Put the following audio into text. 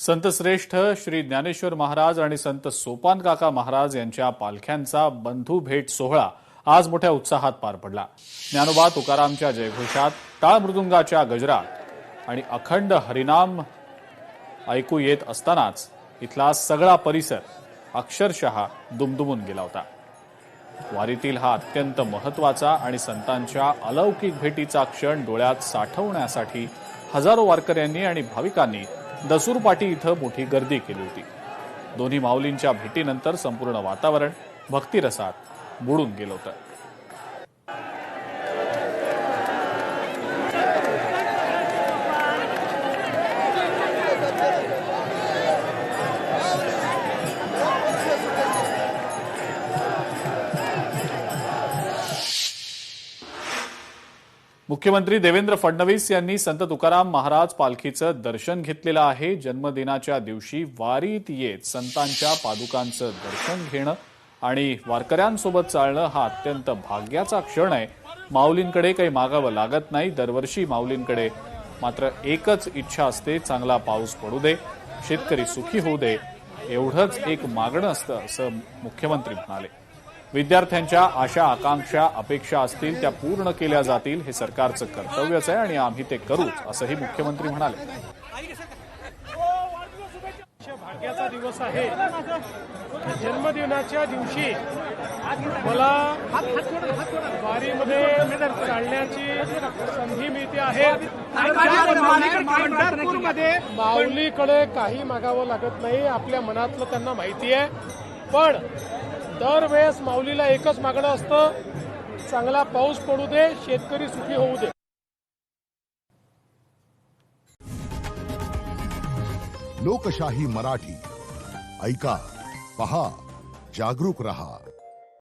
संतश्रेष्ठ श्री ज्ञानेश्वर महाराज आणि संत सोपान काका महाराज यांच्या पालख्यांचा बंधू भेट सोहळा आज मोठ्या उत्साहात पार पडला। ज्ञानोबा तुकारामच्या जयघोषात, टाळ मृदुंगाच्या गजरात आणि अखंड हरिनाम ऐकू येत असतानाच इथला सगळा परिसर अक्षरशः दुमदुमून गेला होता। वारीतील हा अत्यंत महत्त्वाचा आणि संतांच्या अलौकिक भेटीचा क्षण डोळ्यात साठवण्यासाठी हजारो वारकऱ्यांनी आणि भाविकांनी दसूरपाटी इथं मोठी गर्दी केली होती। दोन्ही माऊलींच्या भेटीनंतर संपूर्ण वातावरण भक्तिरसात बुडून गेलं होतं। मुख्यमंत्री देवेंद्र फडणवीस यांनी संत तुकाराम महाराज पालखीचं दर्शन घेतलेलं आहे। जन्मदिनाच्या दिवशी वारीत येत संतांच्या पादुकांचं दर्शन घेणं आणि वारकऱ्यांसोबत चालणं हा अत्यंत भाग्याचा क्षण आहे। माऊलींकडे काही मागावं लागत नाही। दरवर्षी माऊलींकडे मात्र एकच इच्छा असते, चांगला पाऊस पडू दे, शेतकरी सुखी होऊ दे, एवढंच एक मागणं असतं असं मुख्यमंत्री म्हणाले। विद्यार्थ्यांच्या आशा, आकांक्षा, अपेक्षा असतील त्या पूर्ण केल्या जातील, हे सरकारचं कर्तव्यच आहे आणि आम्ही ते करूच असंही मुख्यमंत्री म्हणाले। भाग्याचा दिवस आहे। जन्मदिनाच्या दिवशी मला वारीमध्ये चालण्याची संधी मिळते आहे। माऊलीकडे काही मागावं लागत नाही, आपल्या मनातलं त्यांना माहिती आहे। पण दरवेळेस माऊलीला एकच मागणं असतं, चांगला पाऊस पडू दे, शेतकरी सुखी होऊ दे। लोकशाही मराठी ऐका, पहा, जागरूक रहा।